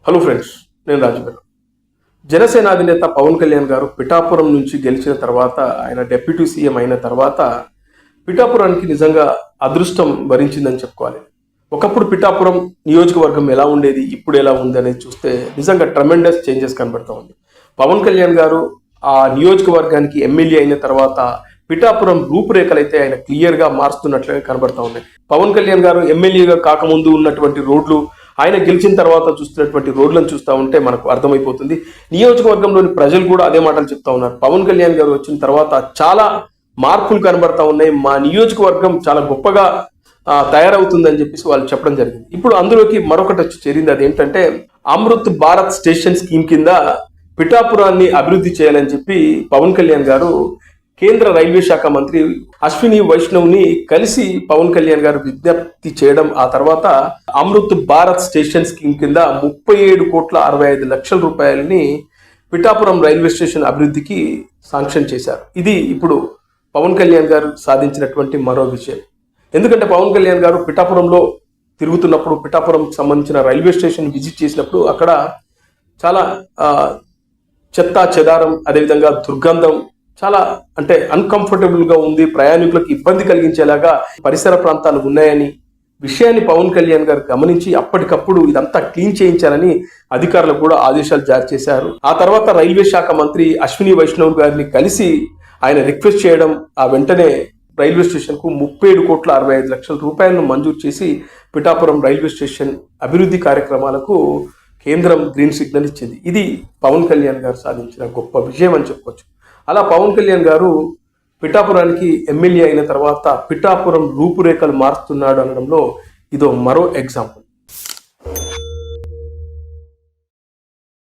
Hello friends, నేను రాజుగారు. జనసేన అధినేత పవన్ కళ్యాణ్ గారు పిఠాపురం నుంచి గెలిచిన తర్వాత, ఆయన డిప్యూటీ సీఎం అయిన తర్వాత పిఠాపురానికి నిజంగా అదృష్టం భరించిందని చెప్పుకోవాలి. ఒకప్పుడు పిఠాపురం నియోజకవర్గం ఎలా ఉండేది, ఇప్పుడు ఎలా ఉంది అనేది చూస్తే నిజంగా ట్రెమెండస్ చేంజెస్ కనబడతా ఉంది. పవన్ కళ్యాణ్ గారు ఆ నియోజకవర్గానికి ఎమ్మెల్యే అయిన తర్వాత పిఠాపురం రూపురేఖలైతే ఆయన క్లియర్గా మారుస్తున్నట్లుగా కనబడతా ఉన్నాయి. పవన్ కళ్యాణ్ గారు ఎమ్మెల్యేగా కాకముందు ఉన్నటువంటి రోడ్లు, ఆయన గెలిచిన తర్వాత చూస్తున్నటువంటి రోడ్లను చూస్తూ ఉంటే మనకు అర్థమైపోతుంది. నియోజకవర్గంలోని ప్రజలు కూడా అదే మాటలు చెప్తా ఉన్నారు. పవన్ కళ్యాణ్ గారు వచ్చిన తర్వాత చాలా మార్పులు కనబడతా ఉన్నాయి, మా నియోజకవర్గం చాలా గొప్పగా తయారవుతుందని చెప్పేసి వాళ్ళు చెప్పడం జరిగింది. ఇప్పుడు అందులోకి మరొకటి వచ్చి చేరింది. అదేంటంటే అమృత్ భారత్ స్టేషన్ స్కీమ్ కింద పిఠాపురాన్ని అభివృద్ధి చేయాలని చెప్పి పవన్ కళ్యాణ్ గారు కేంద్ర రైల్వే శాఖ మంత్రి అశ్విని వైష్ణవ్ని కలిసి పవన్ కళ్యాణ్ గారు విజ్ఞప్తి చేయడం, ఆ తర్వాత అమృత్ భారత్ స్టేషన్ స్కీమ్ కింద 37,65,00,000 రూపాయలని పిఠాపురం రైల్వే స్టేషన్ అభివృద్ధికి శాంక్షన్ చేశారు. ఇది ఇప్పుడు పవన్ కళ్యాణ్ గారు సాధించినటువంటి మరో విషయం. ఎందుకంటే పవన్ కళ్యాణ్ గారు పిఠాపురంలో తిరుగుతున్నప్పుడు, పిఠాపురంకి సంబంధించిన రైల్వే స్టేషన్ విజిట్ చేసినప్పుడు అక్కడ చాలా చెత్తా చెదారం, అదేవిధంగా దుర్గంధం, చాలా అంటే అన్కంఫర్టబుల్ గా ఉంది, ప్రయాణికులకు ఇబ్బంది కలిగించేలాగా పరిసర ప్రాంతాలు ఉన్నాయని విషయాన్ని పవన్ కళ్యాణ్ గారు గమనించి అప్పటికప్పుడు ఇదంతా క్లీన్ చేయించాలని అధికారులకు కూడా ఆదేశాలు జారీ చేశారు. ఆ తర్వాత రైల్వే శాఖ మంత్రి అశ్విని వైష్ణవ్ గారిని కలిసి ఆయన రిక్వెస్ట్ చేయడం, ఆ వెంటనే రైల్వే స్టేషన్ కు 37,65,00,000 రూపాయలను మంజూరు చేసి పిఠాపురం రైల్వే స్టేషన్ అభివృద్ధి కార్యక్రమాలకు కేంద్రం గ్రీన్ సిగ్నల్ ఇచ్చింది. ఇది పవన్ కళ్యాణ్ గారు సాధించిన గొప్ప విజయం అని చెప్పవచ్చు. అలా పవన్ కళ్యాణ్ గారు పిఠాపురానికి ఎమ్మెల్యే అయిన తర్వాత పిఠాపురం రూపురేఖలు మారుస్తున్నాడు అనడంలో ఇదో మరో ఎగ్జాంపుల్.